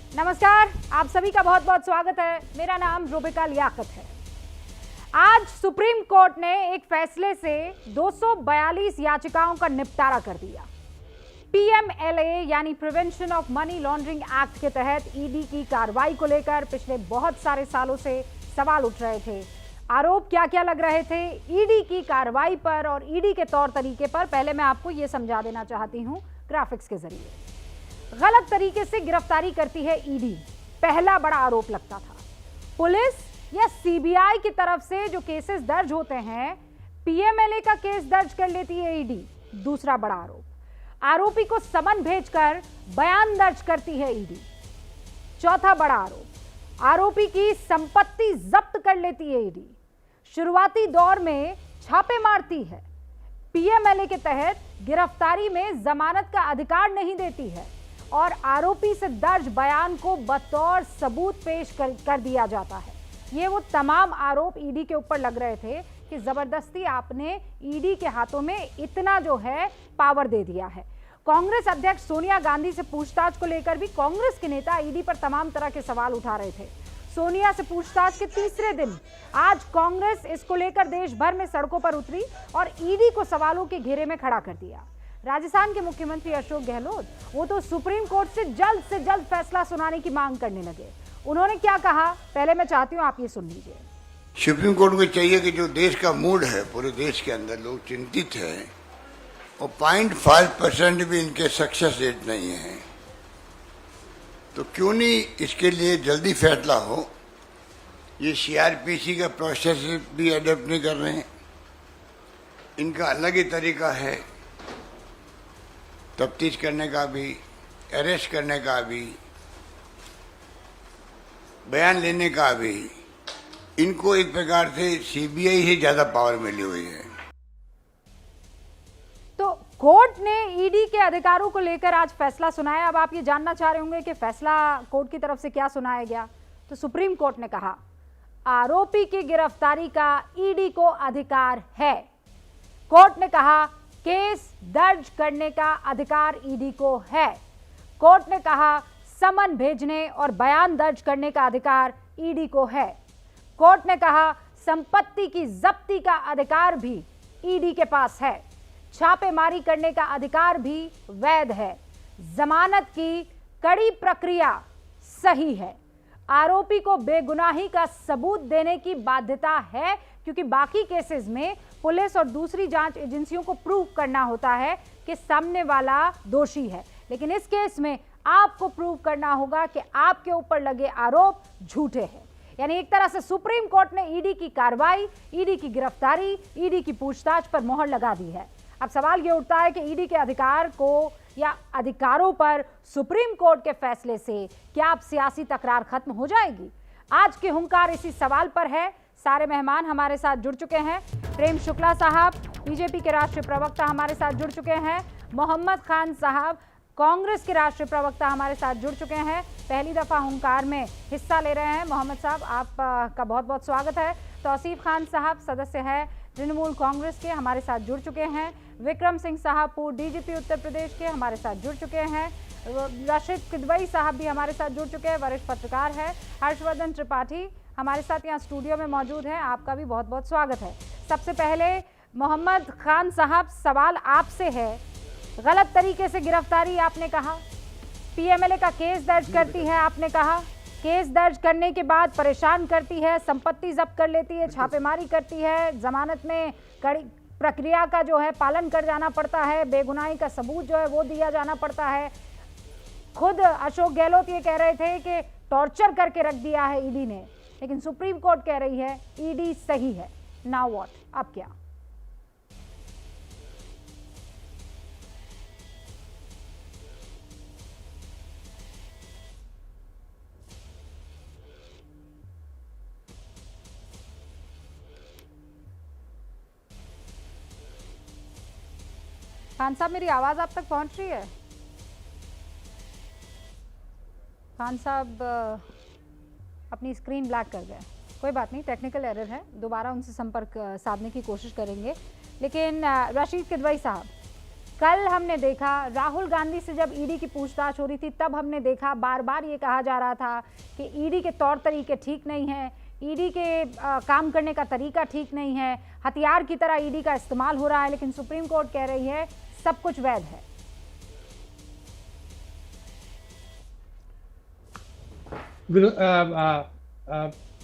नमस्कार, आप सभी का बहुत बहुत स्वागत है। मेरा नाम रुबिका लियाकत है। आज सुप्रीम कोर्ट ने एक फैसले से 242 याचिकाओं का निपटारा कर दिया। पीएमएलए यानी prevention of money laundering act के तहत ईडी की कार्रवाई को लेकर पिछले बहुत सारे सालों से सवाल उठ रहे थे। आरोप क्या क्या लग रहे थे ईडी की कार्रवाई पर और ईडी के तौर तरीके पर, पहले मैं आपको यह समझा देना चाहती हूं ग्राफिक्स के जरिए। गलत तरीके से गिरफ्तारी करती है ईडी, पहला बड़ा आरोप लगता था। पुलिस या सीबीआई की तरफ से जो केसेस दर्ज होते हैं, पीएमएलए का केस दर्ज कर लेती है ईडी, दूसरा बड़ा आरोप। आरोपी को समन भेजकर बयान दर्ज करती है ईडी, चौथा बड़ा आरोप। आरोपी की संपत्ति जब्त कर लेती है ईडी, शुरुआती दौर में छापे मारती है। पीएमएलए के तहत गिरफ्तारी में जमानत का अधिकार नहीं देती है और आरोपी से दर्ज बयान को बतौर सबूत पेश कर दिया जाता है। ये वो तमाम आरोप ईडी के ऊपर लग रहे थे कि जबरदस्ती आपने ईडी के हाथों में इतना जो है पावर दे दिया है। कांग्रेस अध्यक्ष सोनिया गांधी से पूछताछ को लेकर भी कांग्रेस के नेता ईडी पर तमाम तरह के सवाल उठा रहे थे। सोनिया से पूछताछ के तीसरे दिन आज कांग्रेस इसको लेकर देश भर में सड़कों पर उतरी और ईडी को सवालों के घेरे में खड़ा कर दिया। राजस्थान के मुख्यमंत्री अशोक गहलोत, वो तो सुप्रीम कोर्ट से जल्द फैसला सुनाने की मांग करने लगे। उन्होंने क्या कहा, पहले मैं चाहती हूं आप ये सुन लीजिए। सुप्रीम कोर्ट को चाहिए कि जो देश का मूड है, पूरे देश के अंदर लोग चिंतित हैं और 0.5% भी इनके सक्सेस रेट नहीं है, तो क्यों नहीं इसके लिए जल्दी फैसला हो। ये सीआरपीसी का प्रोसेस भी अडेप्ट नहीं कर रहे हैं, इनका अलग ही तरीका है तफ्तीश करने का भी, अरेस्ट करने का भी, बयान लेने का भी। इनको एक प्रकार से सीबीआई ही ज्यादा पावर मिली हुई है। तो कोर्ट ने ईडी के अधिकारों को लेकर आज फैसला सुनाया। अब आप ये जानना चाह रहे होंगे कि फैसला कोर्ट की तरफ से क्या सुनाया गया। तो सुप्रीम कोर्ट ने कहा आरोपी की गिरफ्तारी का ईडी को अधिकार है। कोर्ट ने कहा केस दर्ज करने का अधिकार ईडी को है। कोर्ट ने कहा समन भेजने और बयान दर्ज करने का अधिकार ईडी को है। कोर्ट ने कहा संपत्ति की जब्ती का अधिकार भी ईडी के पास है। छापेमारी करने का अधिकार भी वैध है। जमानत की कड़ी प्रक्रिया सही है। आरोपी को बेगुनाही का सबूत देने की बाध्यता है, क्योंकि बाकी केसेस में पुलिस और दूसरी जांच एजेंसियों को प्रूव करना होता है कि सामने वाला दोषी है, लेकिन इस केस में आपको प्रूव करना होगा कि आपके ऊपर लगे आरोप झूठे हैं। यानी एक तरह से सुप्रीम कोर्ट ने ईडी की कार्रवाई, ईडी की गिरफ्तारी, ईडी की पूछताछ पर मोहर लगा दी है। अब सवाल यह उठता है कि ईडी के अधिकार को या अधिकारों पर सुप्रीम कोर्ट के फैसले से क्या अब सियासी तकरार खत्म हो जाएगी? आज की हुंकार इसी सवाल पर है। सारे मेहमान हमारे साथ जुड़ चुके हैं। प्रेम शुक्ला साहब बीजेपी के राष्ट्रीय प्रवक्ता हमारे साथ जुड़ चुके हैं। मोहम्मद खान साहब कांग्रेस के राष्ट्रीय प्रवक्ता हमारे साथ जुड़ चुके हैं, पहली दफा हुंकार में हिस्सा ले रहे हैं। मोहम्मद साहब आपका बहुत बहुत स्वागत है। तौसीफ खान साहब सदस्य है तृणमूल कांग्रेस के, हमारे साथ जुड़ चुके हैं। विक्रम सिंह साहब पूर्व डीजीपी उत्तर प्रदेश के, हमारे साथ जुड़ चुके हैं। राशिद किदवई साहब भी हमारे साथ जुड़ चुके हैं, वरिष्ठ पत्रकार है। हर्षवर्धन त्रिपाठी हमारे साथ यहाँ स्टूडियो में मौजूद हैं, आपका भी बहुत बहुत स्वागत है। सबसे पहले मोहम्मद खान साहब, सवाल आपसे है। गलत तरीके से गिरफ्तारी आपने कहा, पीएमएलए का केस दर्ज करती है, आपने कहा केस दर्ज करने के बाद परेशान करती है, संपत्ति जब्त कर लेती है, छापेमारी करती है, जमानत में कड़ी प्रक्रिया का जो है पालन कर जाना पड़ता है, बेगुनाही का सबूत जो है वो दिया जाना पड़ता है। खुद अशोक गहलोत ये कह रहे थे कि टॉर्चर करके रख दिया है ईडी ने, लेकिन सुप्रीम कोर्ट कह रही है ईडी सही है। नाउ व्हाट, अब क्या? खान साहब मेरी आवाज आप तक पहुंच रही है? खान साहब अपनी स्क्रीन ब्लैक कर गए। कोई बात नहीं, टेक्निकल एरर है, दोबारा उनसे संपर्क साधने की कोशिश करेंगे। लेकिन रशीद किदवई साहब, कल हमने देखा राहुल गांधी से जब ईडी की पूछताछ हो रही थी, तब हमने देखा बार बार ये कहा जा रहा था कि ईडी के तौर तरीके ठीक नहीं हैं, ईडी के काम करने का तरीका ठीक नहीं है, हथियार की तरह ईडी का इस्तेमाल हो रहा है। लेकिन सुप्रीम कोर्ट कह रही है सब कुछ वैध है।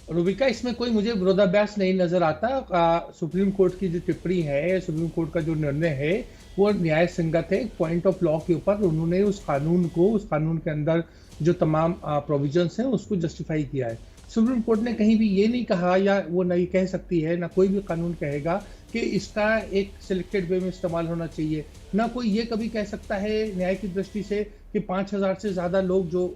रूबिका, इसमें कोई मुझे विरोधाभास नहीं नजर आता। सुप्रीम कोर्ट की जो टिप्पणी है, सुप्रीम कोर्ट का जो निर्णय है वो न्याय संगत है। पॉइंट ऑफ लॉ के ऊपर उन्होंने उस कानून के अंदर जो तमाम प्रोविजंस हैं उसको जस्टिफाई किया है। सुप्रीम कोर्ट ने कहीं भी ये नहीं कहा, या वो नहीं कह सकती है, ना कोई भी कानून कहेगा कि इसका एक सिलेक्टेड वे में इस्तेमाल होना चाहिए। ना कोई ये कभी कह सकता है न्याय की दृष्टि से कि 5000 से ज्यादा लोग, जो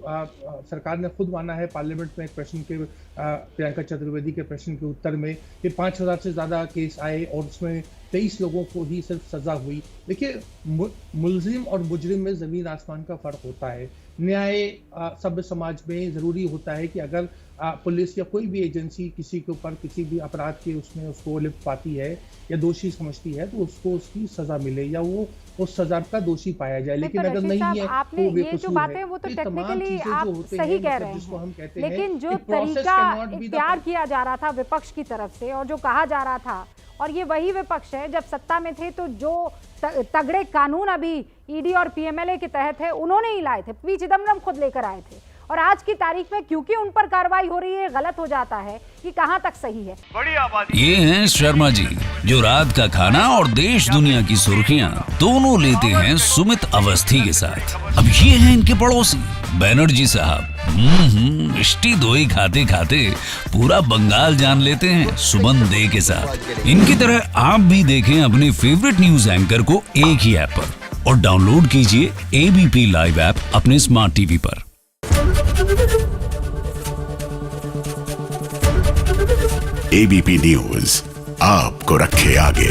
सरकार ने खुद माना है पार्लियामेंट में एक प्रश्न के, प्रियंका चतुर्वेदी के प्रश्न के उत्तर में, कि 5000 से ज्यादा केस आए और उसमें 23 लोगों को ही सिर्फ सजा हुई। देखिए, मुलजिम और मुजरिम में जमीन आसमान का फर्क होता है। न्याय सभ्य समाज में जरूरी होता है कि अगर पुलिस या कोई भी एजेंसी किसी के ऊपर किसी भी अपराध के उसमें उसको लिप्त पाती है या दोषी समझती है, तो उसको उसकी सजा मिले या वो उस सजा का दोषी पाया जाए। लेकिन अगर नहीं है आपने तो ये जो बातें वो तो टेक्निकली आप सही कह रहे हैं, लेकिन जो तरीका इख्तियार किया जा रहा था विपक्ष की तरफ से और जो कहा जा रहा था, और ये वही विपक्ष है जब सत्ता में थे तो जो तगड़े कानून अभी ईडी और पीएमएलए के तहत है उन्होंने ही लाए थे, पी चिदम्बरम खुद लेकर आए थे। और आज की तारीख में क्योंकि उन पर कार्रवाई हो रही है, गलत हो जाता है कि कहां तक सही है। ये हैं शर्मा जी, जो रात का खाना और देश दुनिया की सुर्खियां दोनों लेते हैं सुमित अवस्थी के साथ। अब ये हैं इनके पड़ोसी बनर्जी साहब। मिष्टी दोई खाते खाते पूरा बंगाल जान लेते हैं सुमन दे के साथ। इनकी तरह आप भी देखें अपने फेवरेट न्यूज एंकर को एक ही ऐप पर, और डाउनलोड कीजिए एबीपी लाइव ऐप अपने स्मार्ट टीवी पर। एबीपी न्यूज आपको रखे आगे।